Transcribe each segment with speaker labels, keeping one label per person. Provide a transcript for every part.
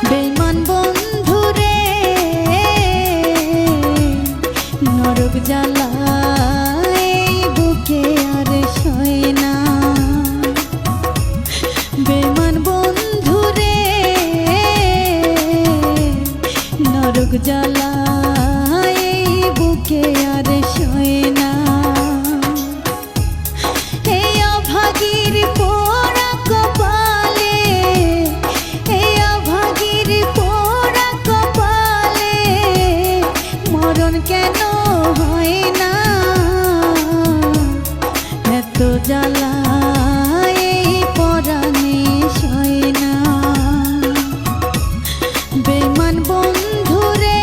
Speaker 1: বেঈমান বন্ধুরে নরক জ্বালা এই বুকে আর সয় না। বেঈমান বন্ধুরে নরক জ্বালা এই বুকে আর সয় না। এই অভাগীর পোড়া কপালে, এই অভাগীর পোড়া কপালে মরণ কেন হয় না? এত জ্বালা এই পরাণে সয় না। বেঈমান বন্ধুরে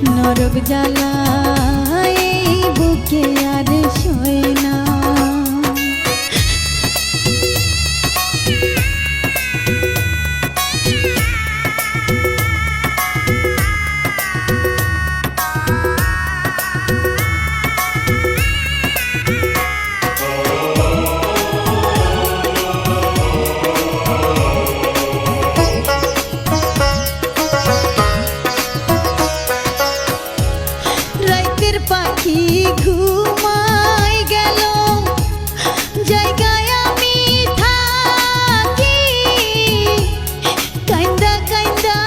Speaker 1: নরক জ্বালা এই বুকে আর সয় না। রাইতের পাখি ঘুমাই গেল, জায়গায় আমি থাকি। কাইন্দা কাইন্দা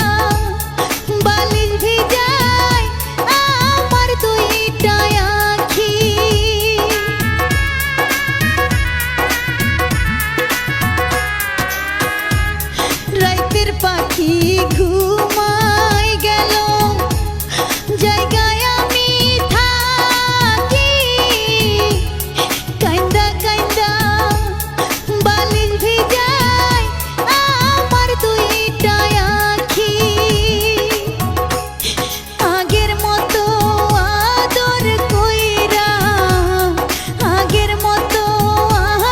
Speaker 1: বালিশ ভিজায় আমার দুইটা আখি। রাইতের পাখি ঘুমাই গেল, জায়গায় আমি থাকি। কাইন্দা কাইন্দা বালিশ ভিজায় আমার দুইটা আখি। আগের মতো আদর কইরা, আগের মতো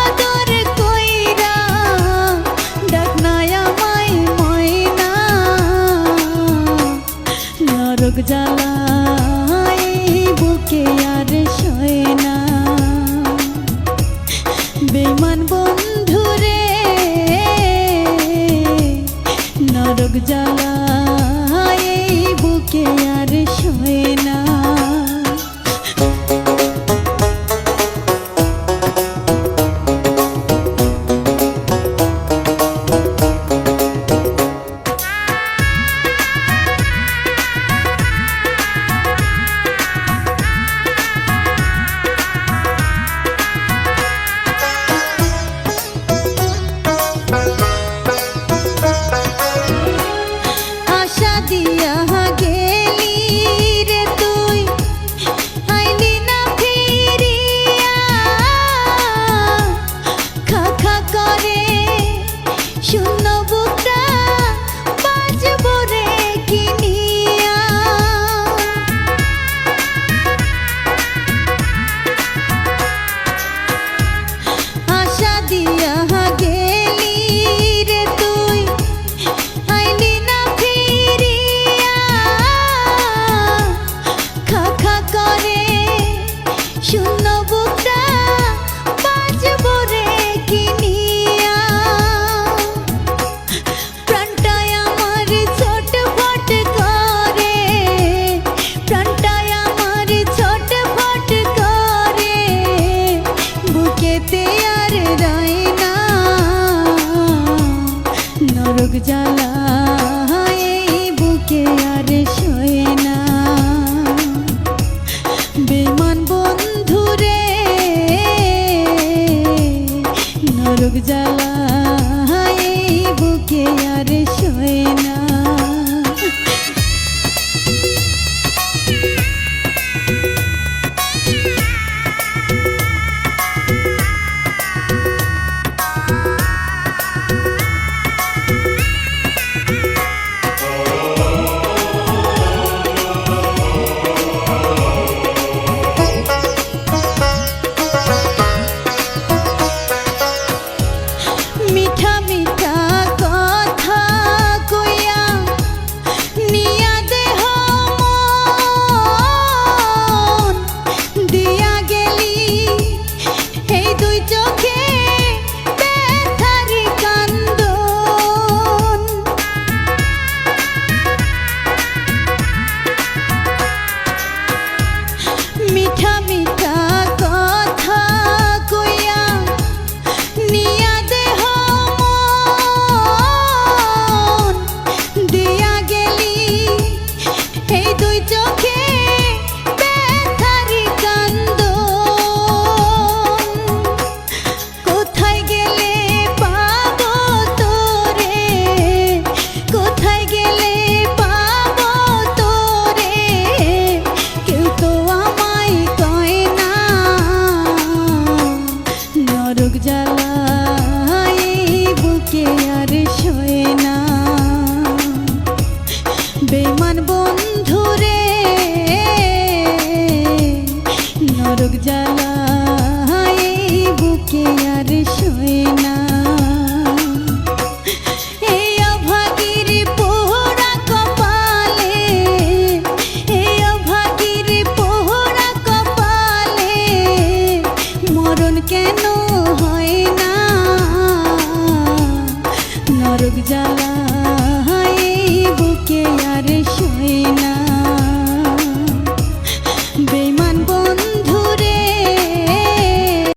Speaker 1: আদর কইরা ডাক নাই আমায় ময়না। নরক জ্বালা এই বুকে আর সয় না। বেঈমান বন্ধুরে নরক জ্বালা এই বুকে আর সয় না। আশা দিয়া গেলি রে তুই, আইলি না ফিরিয়া। খা খা করে শূন্য বুকটা বাজব রে কিনিয়া। আশা দিয়া গেলি রে তুই, আইলি না ফিরিয়া। খা খা করে শূন্য বুকটা বাজব রে কিনিয়া। প্রাণটায় আমার ছটফট করে, প্রাণটায় আমার ছটফট করে বুকেতে আর রয় না। নরক জ্বালা এই বুকে আর সয় না। বেঈমান বন্ধুরে নরক জ্বালা এই বুকে আর সয় না। আর সয় না। বেঈমান বন্ধু